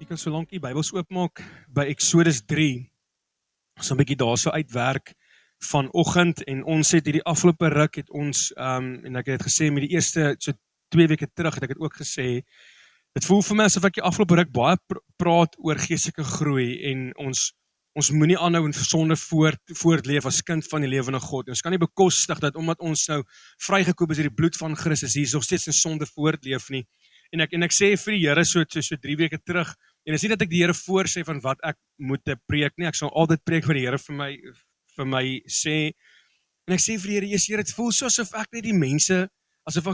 Jy kan solank jy Bybels oopmaak by Exodus 3, so 'n bietjie daarso uitwerk vanoggend en ons het hierdie afgelope ruk het ons en ek het gesê met die eerste so 2 weke terug het ek dit ook gesê. Dit voel vir my asof ek die afgelope ruk baie praat oor geestelike groei en ons moenie aanhou en sonde voortleef as kind van die lewende God. Ons kan nie bekostig dat omdat ons nou vrygekoop is deur die bloed van Christus hier nog steeds in sonde voortleef nie. En ek sê vir die Here so 3 weke terug, en is nie dat ek die Here voorsê van wat ek moet preek nie, ek sal altyd preek wat die Here vir my sê. En ek sê vir die Here, dit voel so asof ek net die mense asof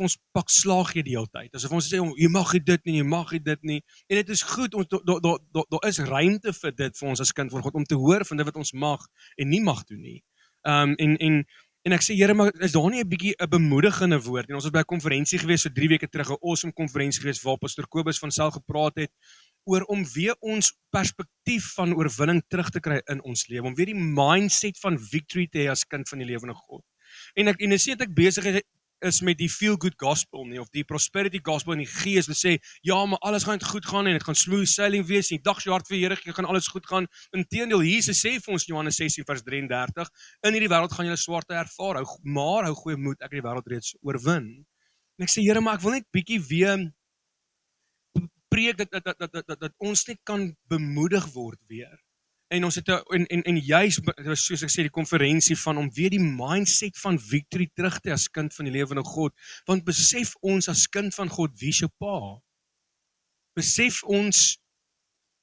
ons pak slaag gee die hele tyd. Asof ons sê jy mag dit nie, jy mag dit nie. En dit is goed, daar is ruimte vir dit vir ons as kind van God om te hoor van dit wat ons mag en nie mag doen nie. En ek sê Here, maar is daar nie 'n bietjie 'n bemoedigende woord? En ons was by 'n konferensie gewees so 3 weke terug, 'n awesome konferensie gewees waar Pastor Kobus van Sel gepraat het oor om weer ons perspektief van oorwinning terug te kry in ons lewe, om weer die mindset van victory te hê as kind van die lewende God. En ek sê dat ek besig is met die feel good gospel nie, of die prosperity gospel in die gees, wat sê, ja, maar alles gaan goed gaan en dit gaan smooth sailing wees, en die dag jy hart vir Here gee, gaan alles goed gaan. Inteendeel, Jesus sê vir ons in Johannes 16 vers 33, in hierdie wêreld gaan julle swarte ervaar, maar hou goeie moed, ek het die wêreld reeds oorwin. En ek sê, Here, maar ek wil net bietjie weer preek dat ons net kan bemoedig word weer. En ons het en juist, soos ek sê, die konferensie van om weer die mindset van victory terug te as kind van die lewende God, want besef ons as kind van God, wie is jou pa? Besef ons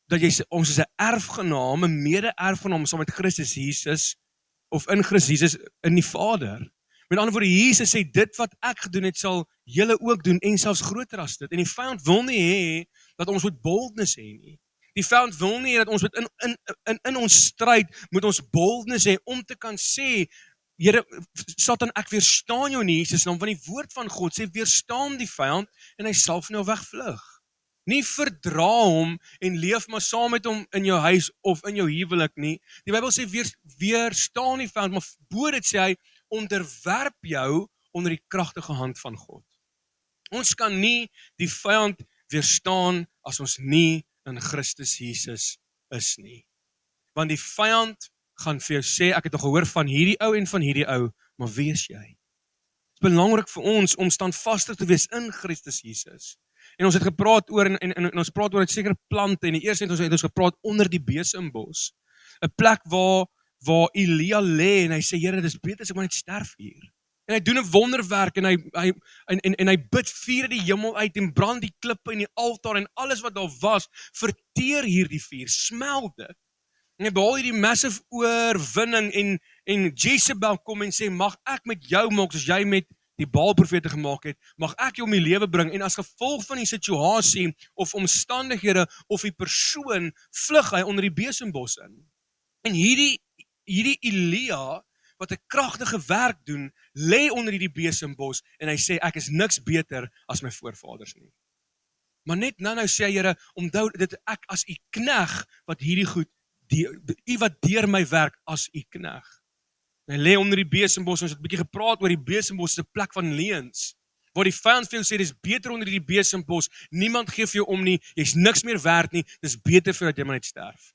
dat ons is 'n erfgenaam, 'n mede-erfgenaam saam met Christus Jesus, of in Christus Jesus in die Vader. Met ander woorde, Jesus sê, dit wat ek gedoen het, sal julle ook doen, en selfs groter as dit. En die vyand wil nie hê dat ons moet boldness hê nie. Die vyand wil nie dat ons moet in ons stryd moet ons boldness hê om te kan sê, Here, Satan, ek weerstaan jou in Jesus naam, want die woord van God sê, weerstaan die vyand en hy sal van jou wegvlug. Nie verdra hom en leef maar saam met hom in jou huis of in jou huwelik nie. Die Bybel sê, weerstaan die vyand, maar bo dit sê hy, onderwerp jou onder die kragtige hand van God. Ons kan nie die vyand weerstaan as ons nie in Christus Jesus is nie. Want die vyand gaan vir jou sê, ek het al gehoor van hierdie ou en van hierdie ou, maar wie is jy? Het is belangrik vir ons om standvastig te wees in Christus Jesus. En ons het gepraat oor, en ons praat oor 'n sekere plante, en die eerste het ons gepraat onder die besembos. 'n plek waar Elia lê, en hy sê, Here, dis beter as ek maar net sterf hier. En hy doen 'n wonderwerk, en hy bid vuur uit die hemel uit, en brand die klippe en die altaar, en alles wat daar was, verteer hierdie vuur, smelt dit. En hy behaal hierdie massive oorwinning, en Jezebel kom en sê, mag ek met jou maak, soos jy met die Baal-profete gemaak het, mag ek jou om die lewe bring, en as gevolg van die situasie, of omstandighede, of die persoon, vlug hy onder die besembos in. En hierdie Elia, wat 'n kragtige werk doen, lê onder hierdie besembos, en hy sê, ek is niks beter as my voorvaders nie. Maar net nou sê hy, Here, onthou dit ek as u knegg, wat hierdie goed, u wat deur my werk as u knegg. Hy lê onder die besembos, ons het 'n bietjie gepraat oor die besembos, 'n plek van leuns, waar die vyand vir jou sê, dis beter onder die besembos, niemand gee vir jou om nie, jy's niks meer werd nie, dis beter vir dat jy maar net sterf.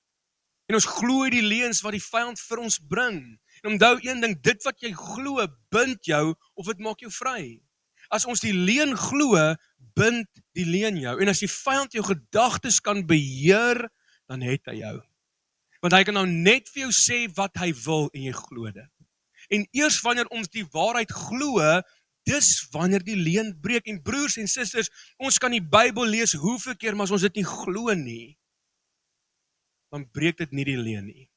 En ons glo die leuns wat die vyand vir ons bring. En onthou een ding, dit wat jy glo, bind jou, of dit maak jou vry. As ons die leuen glo, bind die leuen jou. En as die vyand jou gedagtes kan beheer, dan het hy jou. Want hy kan nou net vir jou sê wat hy wil, en jy glo dit. En eers wanneer ons die waarheid glo, dis wanneer die leuen breek. En broers en susters, ons kan die Bybel lees hoeveel keer, maar as ons dit nie glo nie, dan breek dit nie die leuen nie.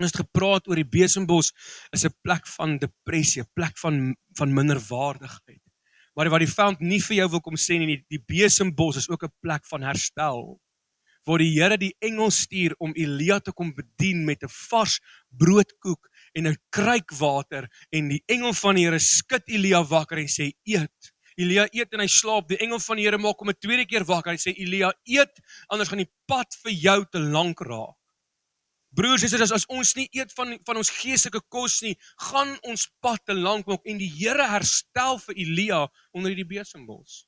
Ons het gepraat oor die besembos is 'n plek van depressie, 'n plek van minderwaardigheid. Maar wat die vyand nie vir jou wil kom sê nie, die besembos is ook 'n plek van herstel. Waar die Here die engel stuur om Elia te kom bedien met 'n vars broodkoek en 'n kruik water, en die engel van die Here skud Elia wakker en sê, eet. Elia eet en hy slaap, die engel van die Here maak hom 'n tweede keer wakker, hy sê, Elia, eet, anders gaan die pad vir jou te lank raak. Broers en susters, as ons nie eet van ons geestelike kos nie, gaan ons pad te lank maak, en die Here herstel vir Elia onder die besembos.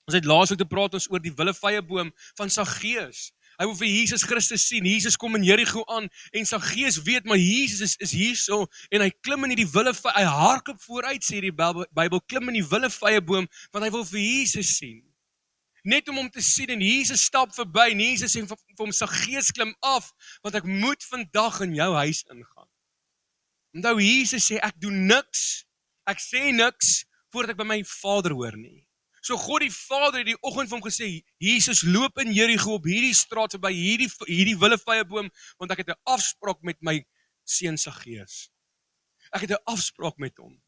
Ons het laasweek gepraat oor die willevyeboom van Saggeus. Hy wil vir Jesus Christus sien. Jesus kom in Jerigo aan en Saggeus weet maar Jesus is hierso en hy klim in hierdie willevy. Hy hardloop vooruit sê die Bybel, klim in die willevyeboom want hy wil vir Jesus sien. Net om hom te sien en Jesus stap verby en Jesus sê vir hom Saggeus klim af want ek moet vandag in jou huis ingaan. Onthou Jesus sê ek doen niks, ek sê niks voordat ek by my Vader hoor nie. So God die Vader het die oggend vir hom gesê, Jesus loop in Jerigo op hierdie straat verby hierdie willevyeboom want ek het 'n afspraak met my seun Saggeus. Ek het 'n afspraak met hom.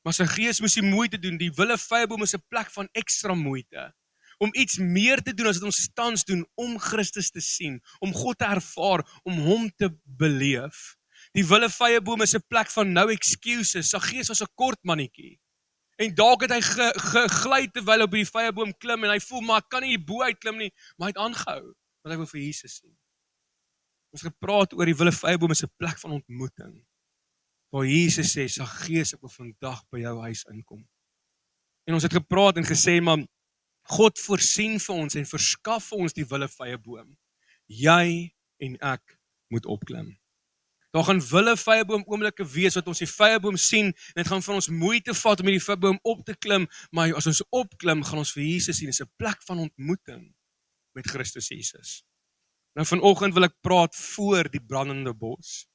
Maar Saggeus moes die moeite doen. Die willevyeboom is 'n plek van ekstra moeite. Om iets meer te doen as wat ons tans doen, om Christus te sien, om God te ervaar, om hom te beleef. Die willevyeboom is 'n plek van no excuses. Saggeus was 'n kort mannetjie. En dalk het hy gegly terwyl op die vyeboom klim en hy voel maar ek kan nie hier bo uit klim nie, maar hy het aangehou want hy wil vir Jesus sien. Ons het gepraat oor die willevyeboom is 'n plek van ontmoeting. Waar Jesus sê Saggeus ek wil vandag by jou huis inkom. En ons het gepraat en gesê maar God voorsien vir ons en verskaf vir ons die willevyeboom. Jy en ek moet opklim. Daar gaan willevyeboom oomblikke wees wat ons die vyeboom sien en dit gaan vir ons moeite vat om hierdie vyeboom op te klim, maar as ons opklim gaan ons vir Jesus sien. Dit is 'n plek van ontmoeting met Christus Jesus. Nou vanoggend wil ek praat voor die brandende bos.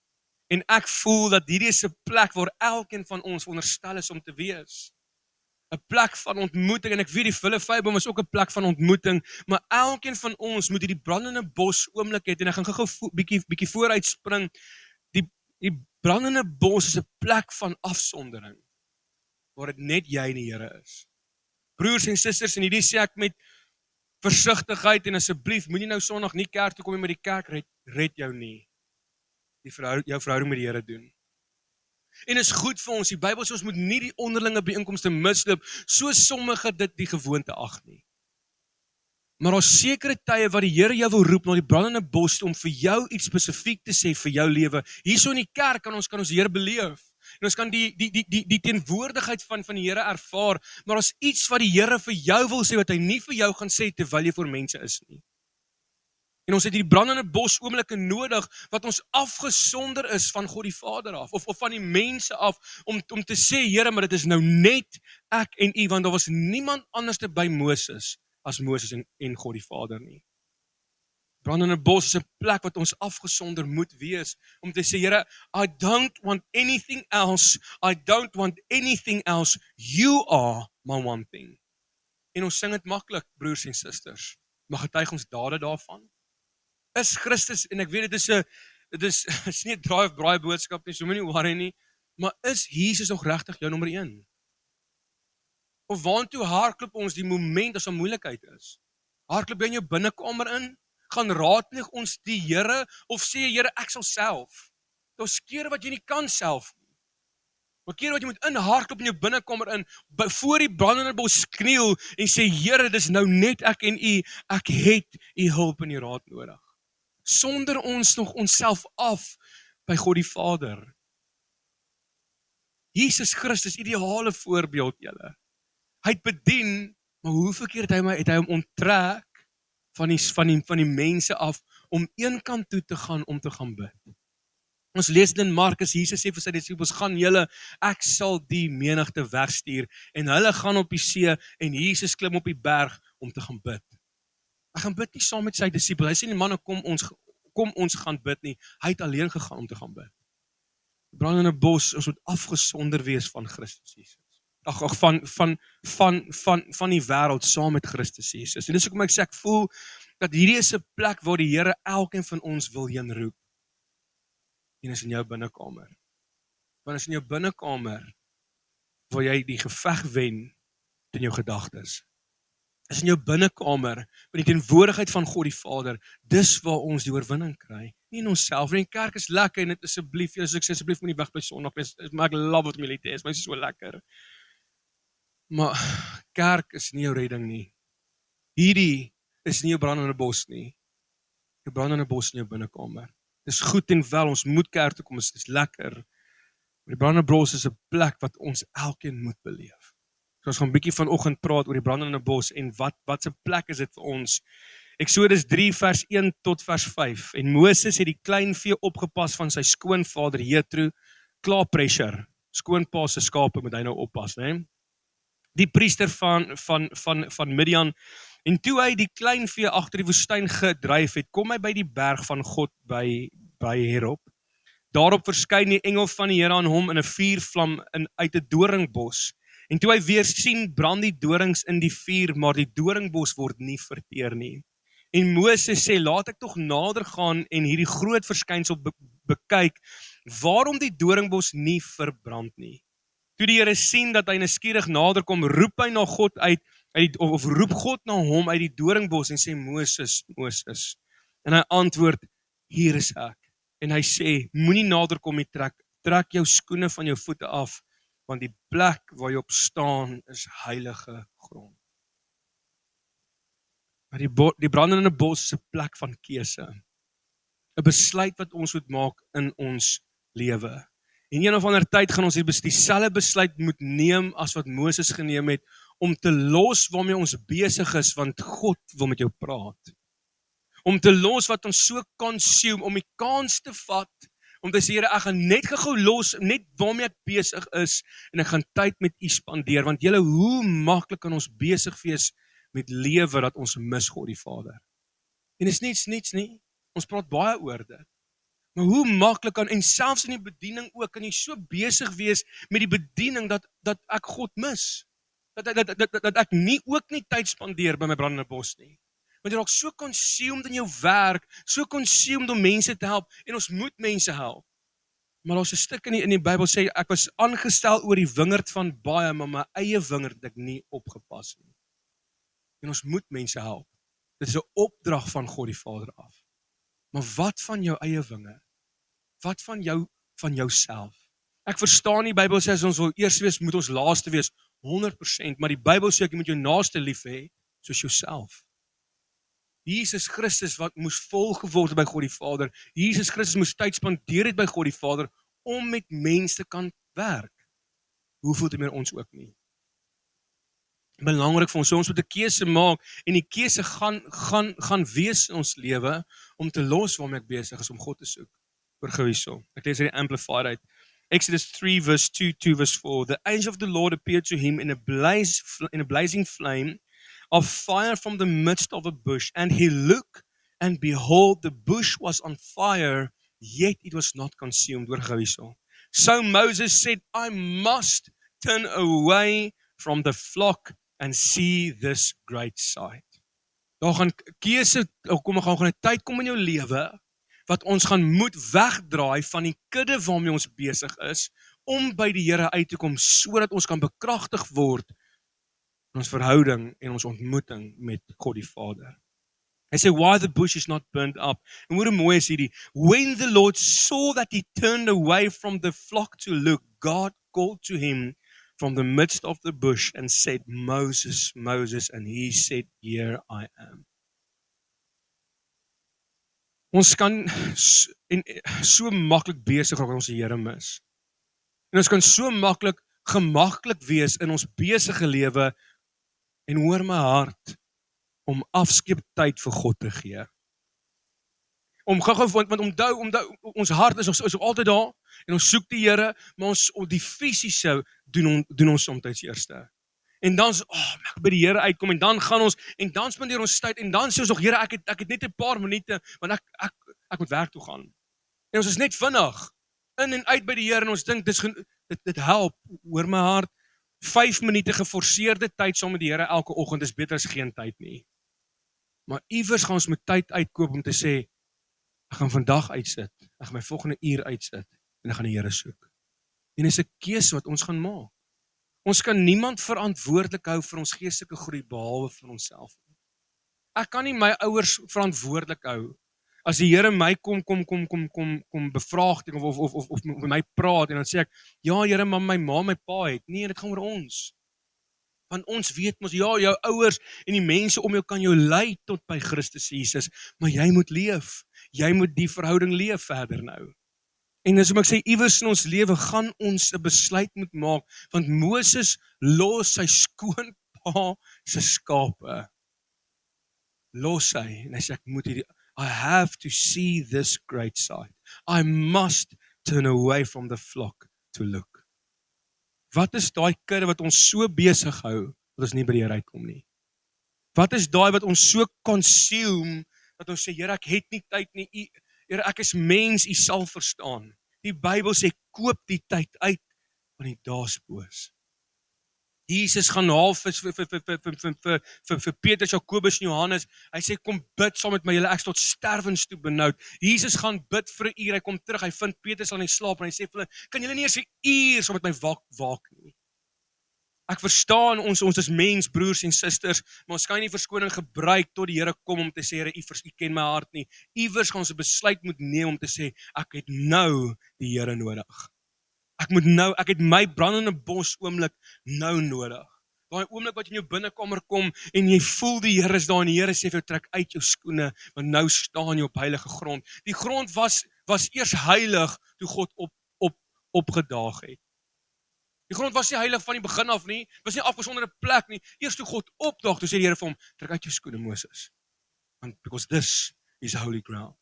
En ek voel dat hierdie is 'n plek waar elkeen van ons veronderstel is om te wees. 'n Plek van ontmoeting en ek weet die willevyeboom is ook 'n plek van ontmoeting, maar elkeen van ons moet hierdie brandende bos oomblik hê en ek gaan gou-gou bietjie vooruit spring. Die brandende bos is 'n plek van afsondering, waar dit net jy en die Here is. Broers en susters, en hierdie sê ek met versigtigheid en asseblief, moenie nou Sondag nie kerk toe kom en met die kerk red jou nie. Jou verhouding met die Here doen. En is goed vir ons, die Bybel sê ons moet nie die onderlinge byeenkomste misloop, so sommige dit die gewoonte ag nie. Maar daar's sekere tye wat die Here jou wil roep na die brandende bos toe om vir jou iets spesifiek te sê vir jou lewe. Hierso in die kerk kan ons die Here beleef. En ons kan die teenwoordigheid van die Here ervaar, maar daar's iets wat die Here vir jou wil sê wat hy nie vir jou gaan sê terwyl jy voor mense is nie. En ons het hierdie brandende bos oomblikke nodig wat ons afgesonder is van God die Vader af of van die mense af om te sê Here, maar dit is nou net ek en U want daar was niemand anders te by Moses as Moses en God die Vader nie. Brandende bos is 'n plek wat ons afgesonder moet wees, om te sê, Here, I don't want anything else, I don't want anything else, you are my one thing. En ons sing dit maklik, broers en susters, maar getuig ons dade daarvan? Is Christus, en ek weet dit is nie 'n draai of braai boodskap nie, so moenie worry nie, maar is Jesus nog regtig jou nommer 1? Of waantoe hardloop ons die moment as 'n moeilikheid is? Hardloop jy in jou binnekamer in? Gaan raadpleeg ons die Here of sê Here ek sal self? Daar's kere wat jy nie kan self nie. Maar kere wat jy moet inhardloop in jou binnekamer in, voor die brandende bos kniel en sê Here, dis nou net ek en U, ek het U hulp en U raad nodig. Sonder ons nog onsself af by God die Vader. Jesus Christus, ideale voorbeeld julle. Hy het bedien, maar hoeveel keer het hy hom onttrek van die mense af om een kant toe te gaan om te gaan bid. Ons lees dit in Markus, Jesus sê vir sy disippels, gaan julle, ek sal die menigte wegstuur en hulle gaan op die see en Jesus klim op die berg om te gaan bid. Hy gaan bid nie saam met sy disippels. Hy sê nie manne kom ons gaan bid nie. Hy het alleen gegaan om te gaan bid. Die brandende bos, ons moet afgesonder wees van Christus Jesus. Van die wêreld saam met Christus Jesus. En dis hoekom ek sê ek voel dat hierdie is 'n plek waar die Here elkeen van ons wil heen roep. En is in jou binnekamer. Want is in jou binnekamer waar jy die geveg wen in jou gedagtes. Is in jou binnekamer met die teenwoordigheid van God die Vader. Dis waar ons die oorwinning kry. Nie in onsself nie. Die kerk is lekker en dit asseblief, as ek sê asseblief moenie weg by Sondag wees, maar ek love wat milite is, maar dit is so lekker. Maar kerk is nie jou redding nie. Hierdie is nie jou brandende bos nie. Jou brandende bos in jou binnekamer. Dis goed en wel, ons moet kerk toe kom, dit is lekker. Maar die brandende bos is 'n plek wat ons elkeen moet beleef. So ons gaan 'n bietjie vanoggend praat oor die brandende bos en wat se plek is dit vir ons. Eksodus 3 vers 1 tot vers 5. En Moses het die kleinvee opgepas van sy skoonvader Jethro, klaar pressure. Skoonpa se skape moet hy nou oppas, né? Die priester van Midian. En toe hy die kleinvee agter die woestyn gedryf het, kom hy by die berg van God by Herop. Daarop verskyn die engel van die Here aan hom in 'n vuurvlam uit 'n doringbos. En toe hy weer sien, brand die dorings in die vuur, maar die doringbos word nie verteer nie. En Moses sê, laat ek tog nader gaan en hierdie groot verskynsel bekyk, waarom die doringbos nie verbrand nie. Toe die Here sien dat hy nuuskierig nader kom, roep hy na God of roep God na hom uit die doringbos en sê, Moses, Moses. En hy antwoord, hier is ek. En hy sê, moenie nader kom nie, trek jou skoene van jou voete af, want die plek waar jy op staan is heilige grond. Maar die brandende bos is 'n plek van keuse. 'n Besluit wat ons moet maak in ons lewe. En een of ander tyd gaan ons dieselfde besluit moet neem as wat Moses geneem het, om te los waarmee ons besig is, want God wil met jou praat. Om te los wat ons so consume, om die kans te vat, om te sê, Here, ek gaan net gou los, net waarmee ek besig is, en ek gaan tyd met U spandeer, want julle, hoe maklik kan ons besig wees met lewe, dat ons mis God die Vader. En is niets nie, ons praat baie oor dit. Maar hoe maklik kan, en selfs in die bediening ook, kan jy so besig wees met die bediening, dat ek God mis. Dat ek ook nie tyd spandeer by my brandende bos nie. Want jy raak so consumed in jou werk, so consumed om mense te help, en ons moet mense help. Maar daar's 'n stuk in die Bybel sê, ek was aangestel oor die wingerd van baie, maar my eie wingerd het ek nie opgepas nie. En ons moet mense help. Dit is 'n opdrag van God die Vader af. Maar wat van jou eie wingerd? Wat van jouself? Ek verstaan die Bybel sê, as ons wil eers wees, moet ons laaste wees, 100%, maar die Bybel sê, jy moet jou naaste lief hê, soos jouself. Jesus Christus wat moes volgeword het by God die Vader, Jesus Christus moes tyd spandeer het by God die Vader, om met mense te kan werk. Hoeveel te meer ons ook nie. Belangrik vir ons, so ons moet 'n keuse maak, en die keuse gaan wees in ons lewe, om te los waarmee ek besig is, om God te soek. Hoor gou hierso, ek lees uit die Amplified uit. Exodus 3 verse 2 verse 4. The angel of the Lord appeared to him in a blazing flame of fire from the midst of a bush, and he looked, and behold, the bush was on fire, yet it was not consumed. Hoor gou hierso. So Moses said, I must turn away from the flock and see this great sight. Daar gaan keuse, gaan 'n tyd kom in jou lewe, wat ons gaan moet wegdraai van die kudde waarmee ons besig is, om by die Here uit te kom, sodat ons kan bekragtig word in ons verhouding en ons ontmoeting met God die Vader. Hy sê, why the bush is not burned up. En hoe mooi is hierdie, when the Lord saw that he turned away from the flock to look, God called to him from the midst of the bush and said, Moses, Moses, and he said, here I am. Ons kan so maklik besig raak ons die Here mis. En ons kan so gemaklik wees in ons besige lewe, en hoor my hart, om afskeeptyd vir God te gee. Want onthou, ons hart is altyd daar, en ons soek die Here, maar die fisiese doen ons soms eerste. En dan ek by die Here uitkom, en dan gaan ons, en dan spandeer ons tyd, en dan sê ons nog, Here, ek het net 'n paar minute, want ek moet werk toe gaan. En ons is net vinnig, in en uit by die Here, en ons dink, dit help, hoor my hart, 5 minute geforseerde tyd saam met die Here elke oggend is beter as geen tyd nie. Maar iewers gaan ons met tyd uitkoop om te sê, ek gaan vandag uitsit, ek gaan my volgende uur uitsit, en ek gaan die Here soek. En dit is 'n keuse wat ons gaan maak. Ons kan niemand verantwoordelik hou vir ons geestelike groei, behalwe vir onsself. Ek kan nie my ouers verantwoordelik hou, as die Here my kom bevraagting, of met my praat, en dan sê ek, ja Here, maar my ma, my pa het, nee, dit gaan oor ons. Want ons weet mos, ja, jou ouers en die mense om jou kan jou lei tot by Christus Jesus, maar jy moet leef. Jy moet die verhouding leef verder nou. En dis hoekom ek sê, iewers in ons lewe gaan ons 'n besluit moet maak, want Moses los sy skoonpa se skape. Los hy, en hy sê, I have to see this great sight. I must turn away from the flock to look. Wat is daai kudde wat ons so besig hou, dat ons nie by die Here uitkom nie? Wat is daai wat ons so consume, dat ons sê, Here, ek het nie tyd nie, Here, ek is mens, U sal verstaan. Die Bybel sê, koop die tyd uit, want die dae is boos. Jesus gaan haal vir Petrus, Jakobus en Johannes. Hy sê, kom bid saam met my, julle ek is tot sterwens toe benoud. Jesus gaan bid vir 'n uur, hy kom terug, hy vind Petrus aan die slaap, en hy sê vir hulle, kan julle nie eers 'n uur saam met my waak nie? Ek verstaan, ons is mens, broers en susters, maar ons kan nie verskoning gebruik tot die Here kom om te sê, Here, U ken my hart nie. Iewers gaan ons 'n besluit moet neem om te sê, ek het nou die Here nodig. Ek het my brandende bos oomblik nou nodig. Daai oomblik wat jy in jou binnekamer kom en jy voel die Here is daar en die Here sê vir jou, trek uit jou skoene, want nou staan jy op heilige grond. Die grond was eers heilig toe God opgedaag het. Die grond was nie heilig van die begin af nie, was nie afgesonderde plek nie. Eers toe God opdaag, toe sê die Here vir hom, trek uit jou skoene, Moses. Because this is holy ground.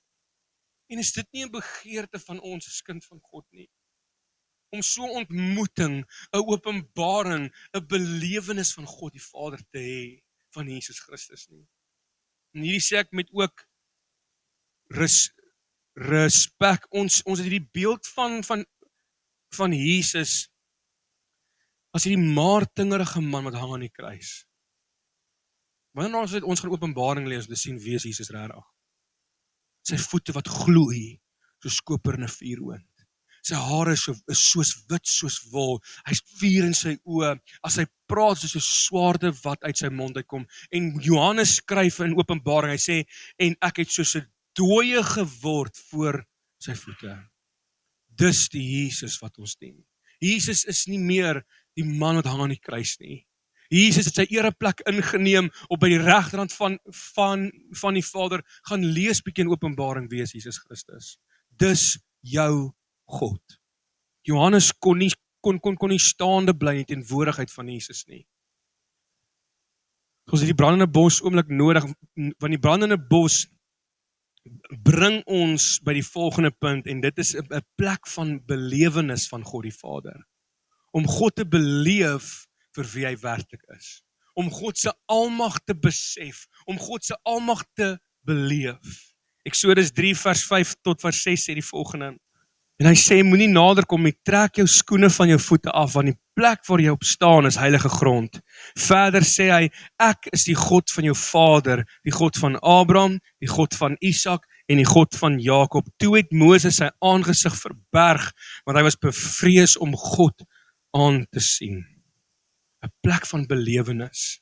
En is dit nie 'n begeerte van ons as kind van God nie? Om so ontmoeting, 'n openbaring, 'n belewenis van God die Vader te hê, van Jesus Christus nie. En hierdie sê ek met ook respek, ons het hierdie beeld van Jesus, as hierdie maartingerige man wat hang aan die kruis. Wanneer ons gaan Openbaring lees, om te sien wie is Jesus regtig. Sy voete wat gloei, soos koper in 'n vuuroond. Sy hare is soos wit soos wol. Hy's vuur in sy oë. As hy praat, soos 'n swaarde wat uit sy mond uitkom. En Johannes skryf in Openbaring, hy sê, en ek het soos 'n dooie geword voor sy voete. Dis die Jesus wat ons dien. Jesus is nie meer die man wat hang aan die kruis nie. Jesus het sy ereplek ingeneem op by die regterhand van die Vader. Gaan lees bietjie in Openbaring wie is Jesus Christus. Dis jou God. Johannes kon nie staande bly in die teenwoordigheid van Jesus nie. Ons het die brandende bos oomblik nodig, want die brandende bos bring ons by die volgende punt, en dit is 'n plek van belewenis van God die Vader. Om God te beleef vir wie hy werklik is. Om God se almag te besef, om God se almag te beleef. Eksodus 3 vers 5 tot vers 6 sê die volgende. En hy sê, moenie nader kom nie, trek jou skoene van jou voete af, want die plek waar jy op staan is heilige grond. Verder sê hy, ek is die God van jou vader, die God van Abraham, die God van Isak en die God van Jakob. Toe het Moses sy aangesig verberg, want hy was bevrees om God aan te sien. 'n Plek van belewenis.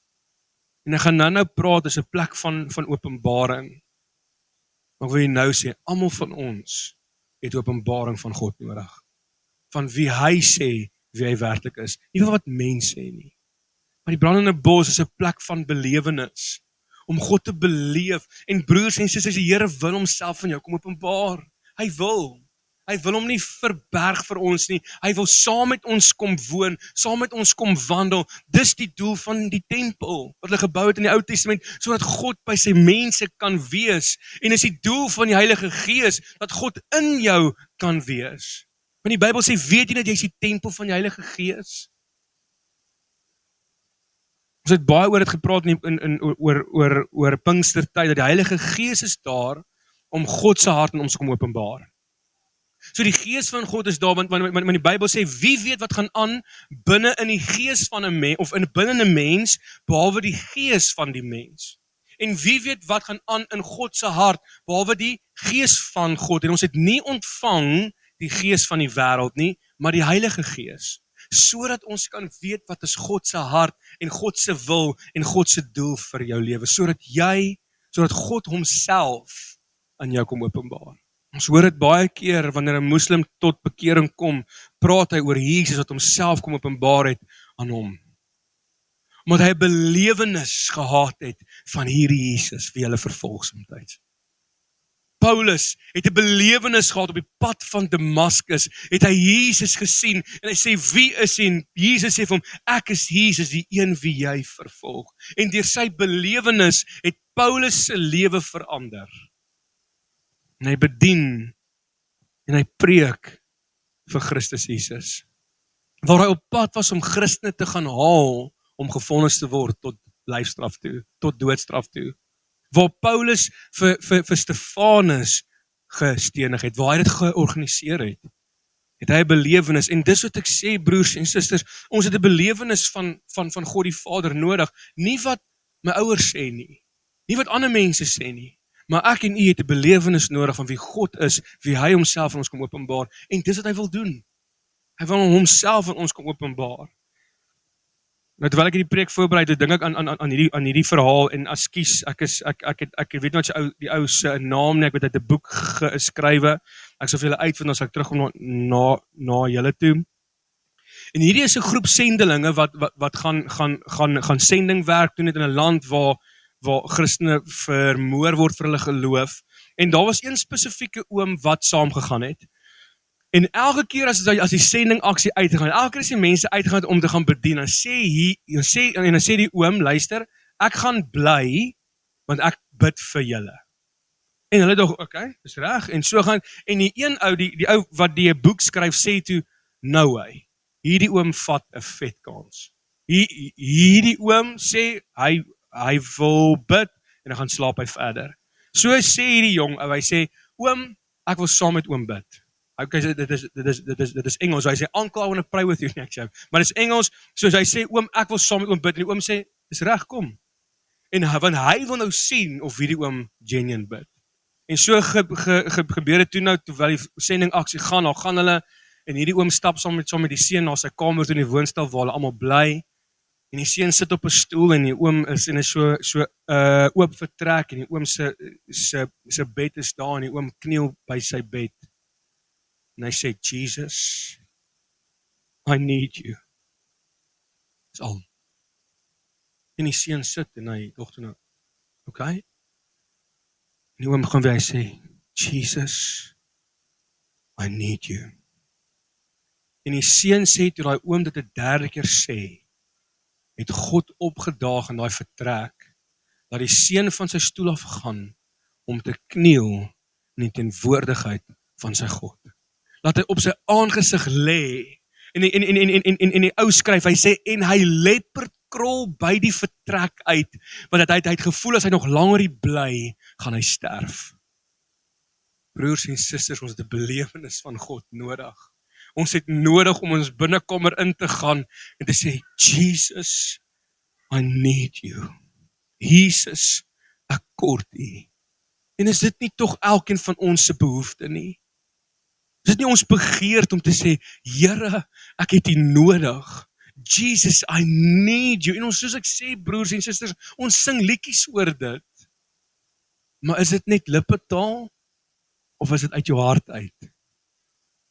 En ek gaan nou praat, is 'n plek van openbaring. Maar ek wil jy nou sê, almal van ons het openbaring van God nodig. Van wie hy sê, wie hy werklik is. Nie van wat mens sê nie. Maar die brandende bos is 'n plek van belewenis. Om God te beleef. En broers en susters, die Here wil homself van jou kom openbaar. Hy wil hom nie verberg vir ons nie. Hy wil saam met ons kom woon, saam met ons kom wandel. Dis die doel van die tempel, wat hulle gebou het in die Ou Testament, sodat God by sy mense kan wees. En is die doel van die Heilige Gees, dat God in jou kan wees. Want die Bybel sê, weet jy dat jy is die tempel van die Heilige Gees? Ons het baie oor dit gepraat oor Pinkstertyd, dat die Heilige Gees is daar, om God se hart in ons te kom openbaar. So die Gees van God is daar, want die Bybel sê, wie weet wat gaan aan binne in die gees van 'n mens, of binne 'n mens, behalwe die gees van die mens. En wie weet wat gaan aan in God se hart, behalwe die gees van God. En ons het nie ontvang die gees van die wêreld nie, maar die Heilige Gees. Sodat ons kan weet wat is God se hart, en God se wil, en God se doel vir jou lewe. Sodat God homself aan jou kom openbaar. Ons hoor dit baie keer, wanneer 'n moslim tot bekering kom, praat hy oor Jesus wat homself kom openbaar het aan hom. Omdat hy 'n belewenis gehad het van hierdie Jesus, wie hulle vervolg soms. Paulus het 'n belewenis gehad op die pad van Damaskus, het hy Jesus gesien, en hy sê, wie is hy? En Jesus sê vir hom, ek is Jesus, die een wie jy vervolg. En deur sy belewenis het Paulus se lewe verander. En hy bedien, en hy preek vir Christus Jesus. Waar hy op pad was om Christene te gaan haal, om gevonnis te word tot lyfstraf toe, tot doodstraf toe. Waar Paulus vir Stefanus gestenig het, waar hy dit georganiseer het, het hy 'n belewenis, en dis wat ek sê, broers en susters, ons het 'n belewenis van God die Vader nodig, nie wat my ouers sê nie wat ander mense sê nie, maar ek en u het 'n belewenis nodig van wie God is, wie hy homself aan ons kom openbaar, en dis wat hy wil doen. Hy wil homself aan ons kom openbaar. Nou terwyl ek hierdie preek voorberei, dink ek aan hierdie verhaal, en ekskuus, ek weet nie wat die ou se naam nie, ek weet hy het 'n boek geskrywe. Ek sal vir julle uitvind as ek terugkom na julle toe. En hierdie is 'n groep sendelinge wat gaan sendingwerk doen in 'n land waar Christene vermoor word vir hulle geloof. En daar was een spesifieke oom wat saamgegaan het. En elke keer as die sendingaksie uitgaan, elke keer as die mense uitgaan om te gaan bedien, dan sê die oom, luister, ek gaan bly, want ek bid vir julle. En hulle dog, okay, dis reg, en so gaan, en die een ou, die ou wat die boek skryf, sê toe, nou hy, hierdie oom vat 'n vet kans. Hierdie oom sê, hy wil bid, en hy gaan slaap hy verder. So sê hierdie jong ou, hy sê, oom, ek wil saam met oom bid. Okay, dit is Engels, so hy sê, uncle, I want to pray with you, maar dit is Engels, so hy sê, oom, ek wil saam met oom bid, en die oom sê, is reg, kom. En want hy wil nou sien of hierdie oom genuine bid. En so gebeur dit toe nou, terwyl die sendingaksie gaan, dan gaan hulle, en hierdie oom stap saam met die seun na sy kamer toe in die woonstel, waar hulle almal bly, en die seun sit op 'n stoel, en die oom is in 'n so oop vertrek, en die oom se bed is daar, en die oom kniel by sy bed, en hy sê, Jesus, I need you. Dis al. En die seun sit, en hy dog toe nou, okay? En die oom gaan weer, hy sê, Jesus, I need you. En die seun sê, toe die oom dit 'n derde keer sê, het God opgedaag in daai vertrek, dat die seun van sy stoel af gaan, om te kniel in die teenwoordigheid van sy God. Laat hy op sy aangesig lê, en die ou skryf, hy sê, en hy leperkrol by die vertrek uit, want hy het gevoel, as hy nog langer hier bly, gaan hy sterf. Broers en susters, ons het 'n belewenis van God nodig. Ons het nodig om ons binnekamer in te gaan, en te sê, Jesus, I need you. Jesus, ek kort u. En is dit nie tog elkeen van ons se behoefte nie? Is dit nie ons begeerte om te sê, Here, ek het u nodig. Jesus, I need you. En ons, soos ek sê, broers en susters, ons sing liedjies oor dit. Maar is dit net lippetaal? Of is dit uit jou hart uit?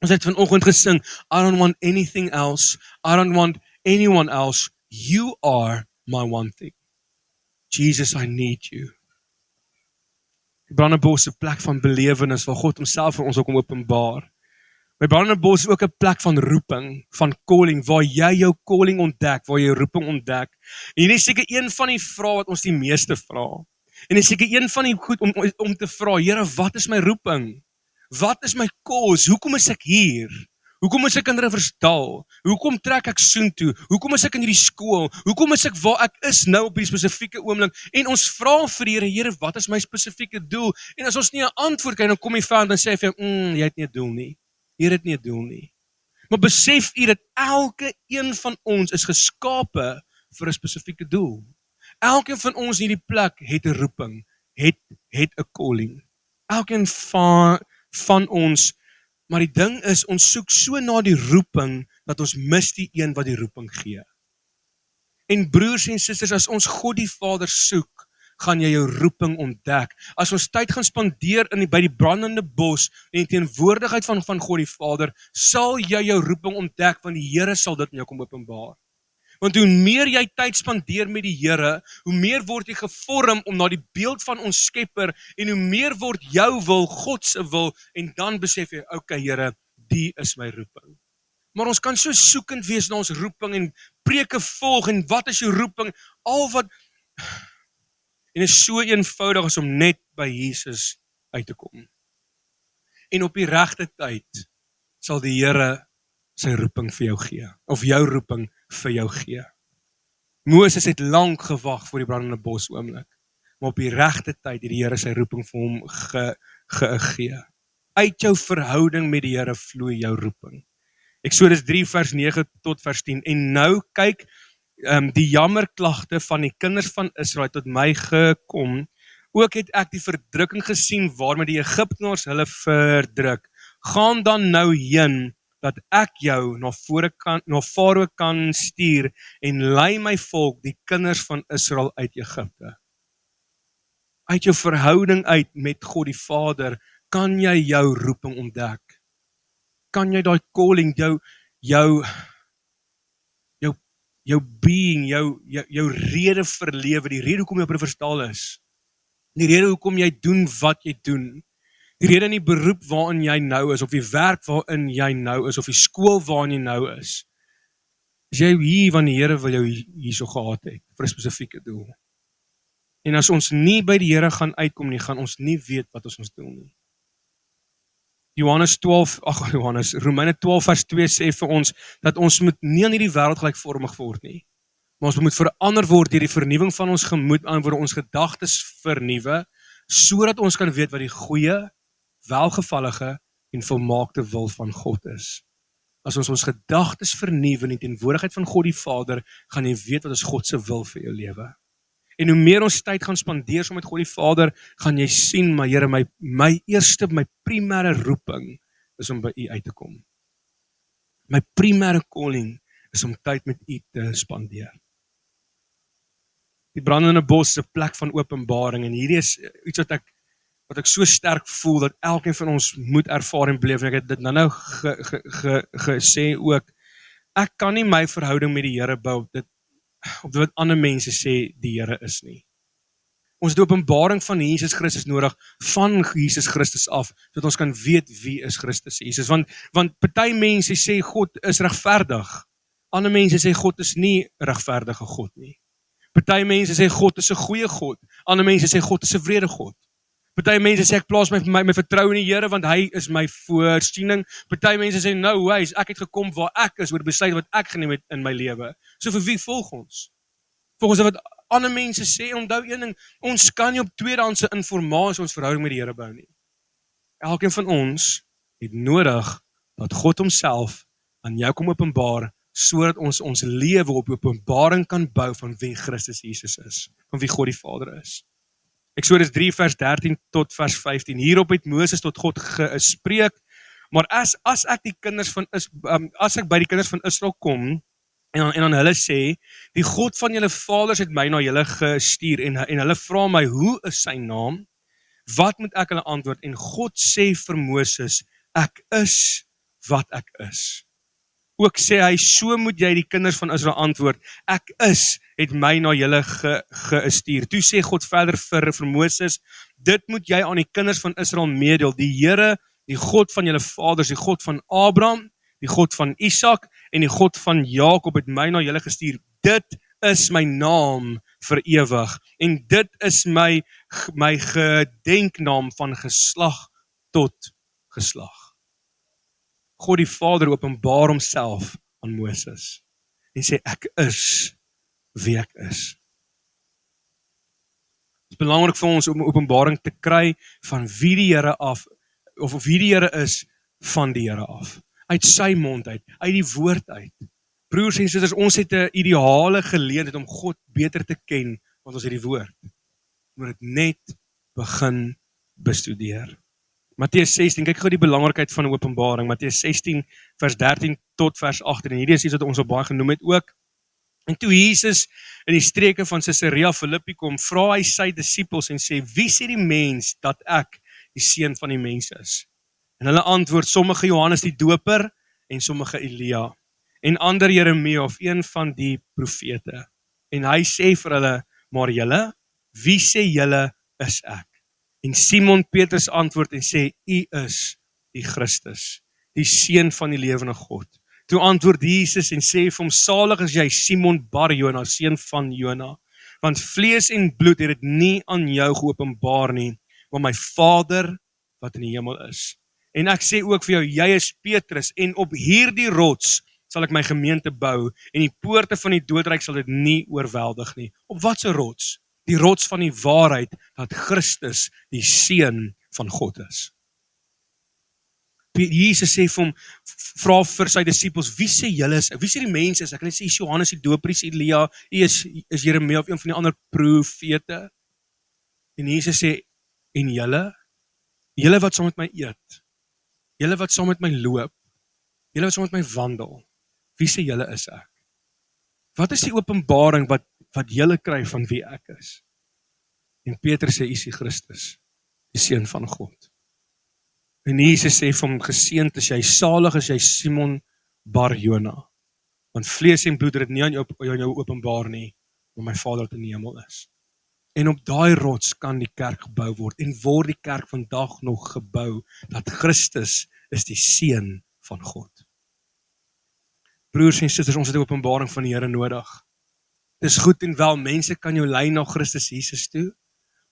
Ons het vanoggend gesing, I don't want anything else. I don't want anyone else. You are my one thing. Jesus, I need you. Die Brandebos is 'n plek van belewenis, waar God homself vir ons ook kom openbaar. By Brandebos is ook 'n plek van roeping, van calling, waar jy jou calling ontdek, waar jy jou roeping ontdek. En hier is seker een van die vrae wat ons die meeste vra. En dit is seker een van die goed om te vra, Here, wat is my roeping? Wat is my cause? Hoekom is ek hier? Hoekom is ek in Riversdal? Hoekom trek ek soontoe? Hoekom is ek in hierdie skool? Hoekom is ek waar ek is nou op hierdie spesifieke oomblik? En ons vra vir die Here, Here, wat is my spesifieke doel? En as ons nie 'n antwoord kry, dan kom jy verder en sê vir hom, jy het nie 'n doel nie. Hier het nie 'n doel nie. Maar besef u dat elke een van ons is geskape vir 'n spesifieke doel. Elkeen van ons in hierdie plek het 'n roeping, het 'n calling. Elkeen van ons, maar die ding is, ons soek so na die roeping, dat ons mis die een wat die roeping gee. En broers en susters, as ons God die Vader soek, gaan jy jou roeping ontdek. As ons tyd gaan spandeer by die brandende bos, en die teenwoordigheid van God die Vader, sal jy jou roeping ontdek, want die Here sal dit in jou kom openbaar. Want hoe meer jy tyd spandeer met die Here, hoe meer word jy gevorm om na die beeld van ons Skepper en hoe meer word jou wil God se wil en dan besef jy, okay Here, die is my roeping. Maar ons kan so soekend wees na ons roeping en preke volg en wat is jou roeping? En is so eenvoudig as om net by Jesus uit te kom. En op die regte tyd sal die Here sy roeping vir jou gee, of jou roeping vir jou gee. Moses het lank gewag vir die brandende bos oomblik, maar op die regte tyd het die Here sy roeping vir hom gegee. Uit jou verhouding met die Here vloei jou roeping. Eksodus 3 vers 9 tot vers 10. En nou kyk, die jammerklagte van die kinders van Israel tot my gekom. Ook het ek die verdrukking gesien waarmee die Egiptenaars hulle verdruk. Gaan dan nou heen dat ek jou na Farao kan stuur en lei my volk, die kinders van Israel uit Egipte. Uit jou verhouding uit met God die Vader, kan jy jou roeping ontdek. Kan jy daai calling, jou being, jou rede vir lewe, die rede hoekom jy op die verstal is, die rede hoekom jy doen wat jy doen, die rede in die beroep waarin jy nou is, of die werk waarin jy nou is, of die skool waarin jy nou is. Is jy hier, want die Here wil jou hierso gehad het, vir 'n spesifieke doel. En as ons nie by die Here gaan uitkom nie, gaan ons nie weet wat ons doen nie. Romeine 12 vers 2 sê vir ons, dat ons moet nie aan hierdie wêreld gelykvormig word nie, maar ons moet verander word deur die vernuwing van ons gemoed, word ons gedagtes vernuwe, sodat ons kan weet wat die goeie, welgevallige en volmaakte wil van God is. As ons gedagtes vernuwe in die teenwoordigheid van God die Vader, gaan jy weet wat is God se wil vir jou lewe. En hoe meer ons tyd gaan spandeer saam met God die Vader, gaan jy sien, maar Here, my primêre roeping is om by U uit te kom. My primêre calling is om tyd met U te spandeer. Die brandende bos is 'n plek van openbaring en hierdie is iets wat ek so sterk voel dat elkeen van ons moet ervaar en beleef. En ek het dit nou gesê ook, ek kan nie my verhouding met die Here bou op wat ander mense sê die Here is nie. Ons het die openbaring van Jesus Christus nodig, van Jesus Christus af, sodat ons kan weet wie is Christus Jesus. Want party mense sê God is regverdig, ander mense sê God is nie regverdige God nie. Party mense sê God is 'n goeie God, ander mense sê God is 'n wrede God. Party mense sê ek plaas my vertrou in die Here want hy is my voorsiening. Party mense sê no ways, ek het gekom waar ek is oor besluit wat ek geneem het in my lewe. So vir wie volg ons? Volgens wat ander mense sê, onthou een ding, ons kan nie op tweedehandse informasie ons verhouding met die Here bou nie. Elkeen van ons het nodig dat God homself aan jou kom openbaar, sodat ons lewe op openbaring kan bou van wie Christus Jesus is, van wie God die Vader is. Eksodus 3 vers 13 tot vers 15. Hierop het Moses tot God gespreek, maar as ek by die kinders van Israel kom en aan hulle sê, die God van julle vaders het my na julle gestuur en hulle vra my, hoe is sy naam? Wat moet ek hulle antwoord? En God sê vir Moses, ek is wat ek is. Ook sê hy, so moet jy die kinders van Israel antwoord, ek is, het my na julle gestuur. Toe sê God verder vir Moses, dit moet jy aan die kinders van Israel meedeel, die Here, die God van julle vaders, die God van Abraham, die God van Isak en die God van Jakob het my na julle gestuur. Dit is my naam vir ewig en dit is my gedenknaam van geslag tot geslag. God die Vader openbaar homself aan Moses en sê ek is wie ek is. Het is belangrik vir ons om openbaring te kry van wie die Here af, of wie die Here is van die Here af. Uit sy mond uit die woord uit. Broers en susters, ons het 'n ideale geleentheid om God beter te ken, want ons het die woord. Ons moet dit net begin bestudeer. Matteus 16, kyk gou die belangrikheid van openbaring. Matteus 16 vers 13 tot vers 18. En hierdie is iets wat ons al baie genoem het ook. En toe Jesus in die streke van Caesarea Philippi kom, vra hy sy disippels en sê, wie sê die mens dat ek die seun van die mens is? En hulle antwoord, sommige Johannes die Doper en sommige Elia en ander Jeremia of een van die profete. En hy sê vir hulle, maar julle, wie sê julle is ek? En Simon Petrus antwoord en sê, U is die Christus, die seun van die lewende God. Toe antwoord Jesus en sê vir hom, salig is jy Simon Bar-Jona, seun van Jona, want vlees en bloed het dit nie aan jou geopenbaar nie, maar my Vader wat in die hemel is. En ek sê ook vir jou, jy is Petrus, en op hierdie rots sal ek my gemeente bou, en die poorte van die doodryk sal dit nie oorweldig nie. Op watse rots? Die rots van die waarheid, dat Christus die seun van God is. Jesus sê vir hom, vra vir sy disippels, wie sê julle is, wie sê die mense is, ek kan nie sê Johannes die Doper, Elia, is Jeremia of een van die ander profete, en Jesus sê, en julle wat saam met my eet, julle wat saam met my loop, julle wat saam met my wandel, wie sê julle is ek? Wat is die openbaring wat julle kry van wie ek is? En Petrus sê, U is die Christus, die seun van God. En Jesus sê vir hom, geseënd is jy, salig is jy Simon Bar-Jona, want vlees en bloed het dit nie aan jou openbaar nie, maar my Vader wat in die hemel is. En op daai rots kan die kerk gebou word, en word die kerk vandag nog gebou, dat Christus is die seun van God. Broers en susters, ons het die openbaring van die Here nodig. Dit is goed en wel, mense kan jou lei na Christus Jesus toe,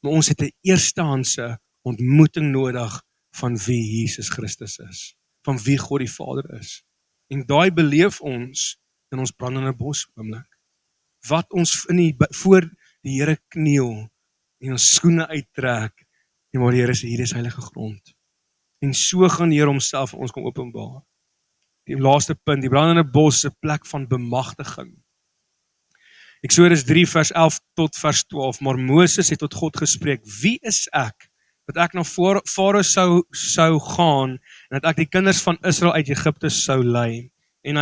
maar ons het 'n eerstehandse ontmoeting nodig van wie Jesus Christus is, van wie God die Vader is. En daai beleef ons in ons brandende bos oomblik. Wat ons voor die Here kniel en ons skoene uittrek en waar die Here sê, hier is heilige grond. En so gaan die Here homself vir ons kom openbaar. Die laaste punt, die brandende bos is 'n plek van bemagtiging. Eksodus 3 vers 11 tot vers 12, maar Moses het tot God gespreek, wie is ek, dat ek na Farao sou gaan, en dat ek die kinders van Israel uit Egipte sou lei? En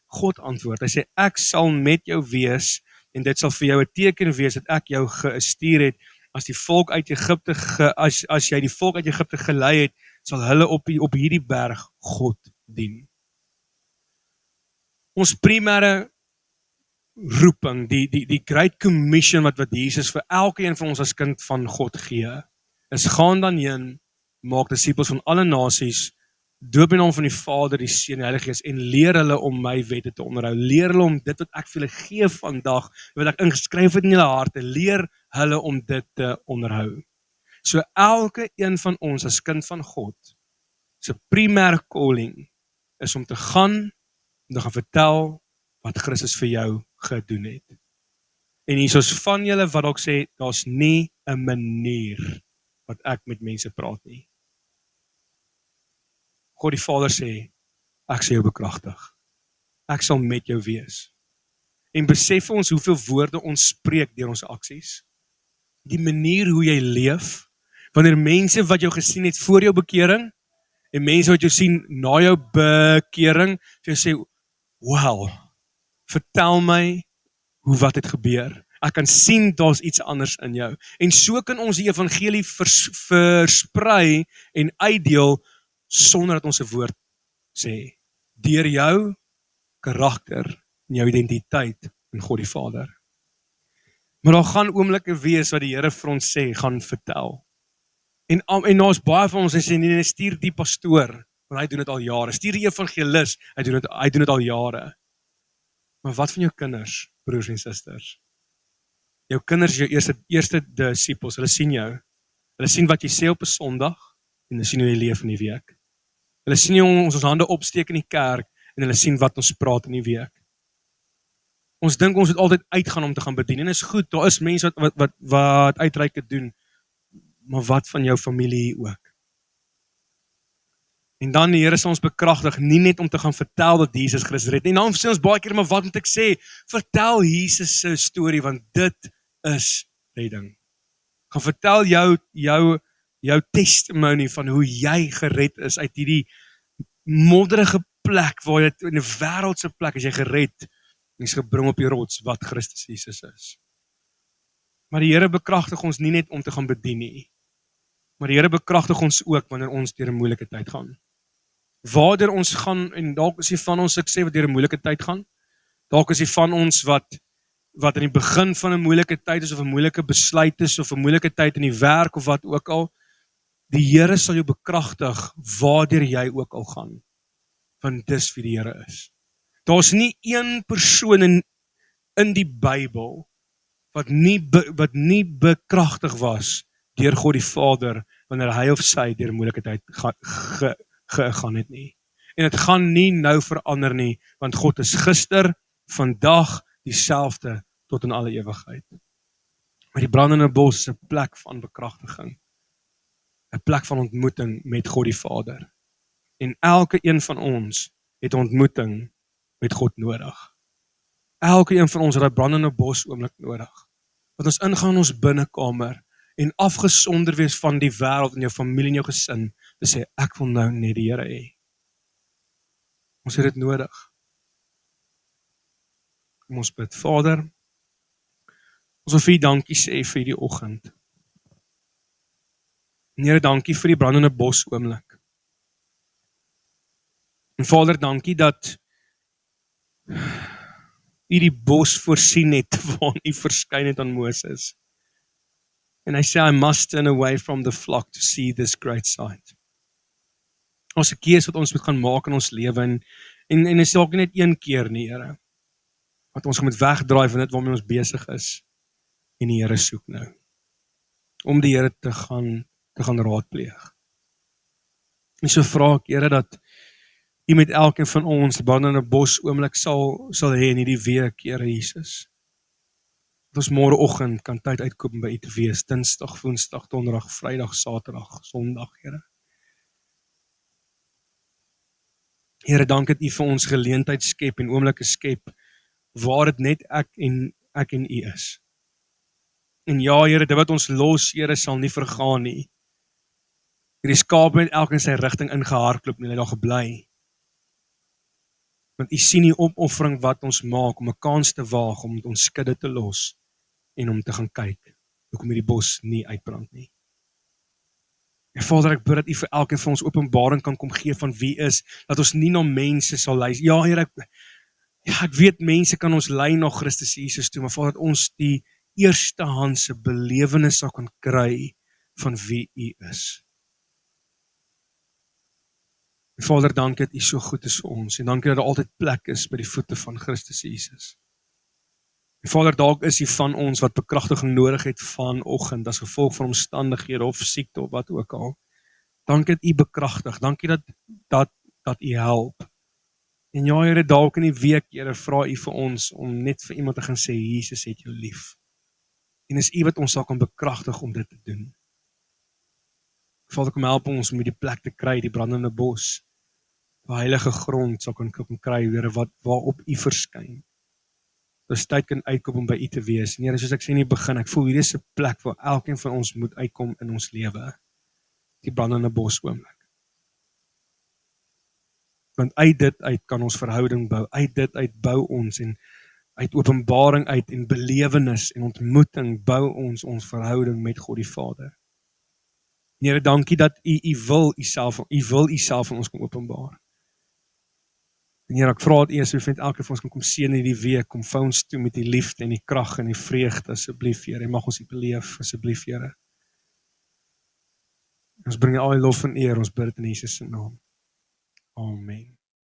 God antwoord, hy sê, ek sal met jou wees, en dit sal vir jou 'n teken wees, dat ek jou gestuur het, as jy die volk uit Egipte gelei het, sal hulle op hierdie berg God dien. Ons primêre roeping, die Great Commission wat Jesus vir elkeen van ons as kind van God gee, is gaan dan heen, maak disippels van alle nasies, doop in die naam van die Vader, die Seun en die Heilige Gees, en leer hulle om my wette te onderhou. Leer hulle om dit wat ek vir hulle gee vandag, wat ek ingeskryf het in julle harte, leer hulle om dit te onderhou. So elke een van ons as kind van God, se primêre calling, is om te gaan vertel wat Christus vir jou gedoen het. En hier is van julle wat ook sê, daar's nie 'n manier wat ek met mense praat nie. God die Vader sê, ek sal jou bekragtig. Ek sal met jou wees. En besef ons hoeveel woorde ons spreek deur ons aksies. Die manier hoe jy leef, wanneer mense wat jou gesien het voor jou bekering, en mense wat jou sien na jou bekering, vir jou sê, wow, vertel my wat het gebeur. Ek kan sien daar's iets anders in jou. En so kan ons die evangelie versprei en uitdeel sonder dat ons 'n woord sê. Deur jou karakter en jou identiteit in God die Vader. Maar daar gaan oomblikke wees wat die Here vir ons sê, gaan vertel. En daar's baie van ons wat sê, nee, stuur die pastoor, want hy doen dit al jare. Stuur die evangelis, hy doen dit al jare. Maar wat van jou kinders, broers en susters? Jou kinders is jou eerste disippels, hulle sien jou. Hulle sien wat jy sê op 'n Sondag, en hulle sien hoe jy leef in die week. Hulle sien hoe ons hande opsteek in die kerk, en hulle sien wat ons praat in die week. Ons dink ons moet altyd uitgaan om te gaan bedien, en is goed, daar is mense wat uitreike doen, maar wat van jou familie ook? En dan die Here sal ons bekragtig, nie net om te gaan vertel dat Jesus Christus red nie. En dan sê ons baie keer, maar wat moet ek sê? Vertel Jesus se storie, want dit is redding. Gaan vertel jou testimony van hoe jy gered is uit hierdie modderige plek, waar jy in 'n wêreldse plek is jy gered, en is gebring op die rots wat Christus Jesus is. Maar die Here bekragtig ons nie net om te gaan bedien nie, maar die Here bekragtig ons ook wanneer ons deur 'n moeilike tyd gaan. Waardeur ons gaan, en dalk is die van ons, ek sê, wat deur 'n moeilike tyd gaan. Dalk is die van ons wat in die begin van 'n moeilike tyd is, of 'n moeilike besluit is, of 'n moeilike tyd in die werk, of wat ook al. Die Here sal jou bekragtig, waardeur jy ook al gaan. Want dis wie die Here is. Daar's nie een persoon in die Bybel wat nie bekragtig was deur God die Vader wanneer hy of sy deur 'n moeilike tyd gegaan het nie. En dit gaan nie nou verander nie, want God is gister, vandag dieselfde tot in alle ewigheid. Maar die brandende bos is 'n plek van bekragtiging, 'n plek van ontmoeting met God die Vader. En elke een van ons het ontmoeting met God nodig. Elke een van ons het daai brandende bos oomblik nodig. Dat ons ingaan in ons binnekamer en afgesonder wees van die wêreld en jou familie en jou gesin, te sê ek wil nou net die Here hê. Ons het dit nodig. Kom ons bid. Vader, ons wil vir U dankie sê vir hierdie oggend. Here, dankie vir die brandende bos oomblik. En Vader, dankie dat U die bos voorsien het waarin U verskyn het aan Moses. En hy sê, I must turn away from the flock to see this great sight. Ons 'n keuse wat ons moet gaan maak in ons lewe, en is dalk net een keer nie, Here, wat ons moet wegdraai van dit waarmee ons besig is, en die Here soek nou, om die Here te gaan raadpleeg. En so vra ek, Here, dat U met elkeen van ons die brandende bos oomblik sal hê in hierdie week, Here Jesus. Dat ons môreoggend kan tyd uitkom by U te wees, Dinsdag, Woensdag, Donderdag, Vrydag, Saterdag, Sondag, Here. Here, dankie dat U vir ons geleentheid skep en oomblikke skep waar dit net ek en U is. En ja, Here, dit wat ons los, Here, sal nie vergaan nie. Hierdie skaap het elkeen in sy rigting ingehardloop en hulle daar gebly. Want U sien die opoffering wat ons maak om 'n kans te waag om ons skudde te los en om te gaan kyk hoekom hierdie bos nie uitbrand nie. En Vader, ek bid dat U vir elkeen van ons openbaring kan kom gee van wie is, dat ons nie na mense sal luister. Ja, Here, ek weet mense kan ons lei na Christus Jesus toe, maar Vader, dat ons die eerstehandse belewenis sal kan kry van wie U is. En Vader, dankie dat U so goed is vir ons, en dankie dat daar altyd plek is by die voete van Christus Jesus. En Vader, dalk is U van ons wat bekragtiging nodig het vanoggend, as gevolg van omstandighede of siekte of wat ook al. Dankie dat U bekragtig, dankie dat U help. En ja, Here, dalk in die week, Here, vra U vir ons om net vir iemand te gaan sê, Jesus het jou lief. En is U wat ons sal kan bekragtig om dit te doen. Vader, kom help ons om die plek te kry, die brandende bos, waar heilige grond sal kan kry, Here, waarop U verskyn. Dus tyd kan uitkom om by U te wees. En Here, soos ek sê in die begin, ek voel hierdie is 'n plek waar elkeen van ons moet uitkom in ons lewe. Die brandende bos oomblik. Want uit dit uit kan ons verhouding bou, uit dit uit bou ons, en uit openbaring uit en belewenis en ontmoeting bou ons verhouding met God die Vader. Here, dankie dat U wil Uself aan ons kom openbaar. En Here, ek vra dat U asseblief elke van ons kom seën in hierdie week, kom vou ons toe met die liefde en die krag en die vreugde, asseblief, Here, en mag ons dit beleef, asseblief, Here. Ons bring U al die lof en eer, ons bid dit in Jesus se naam. Amen.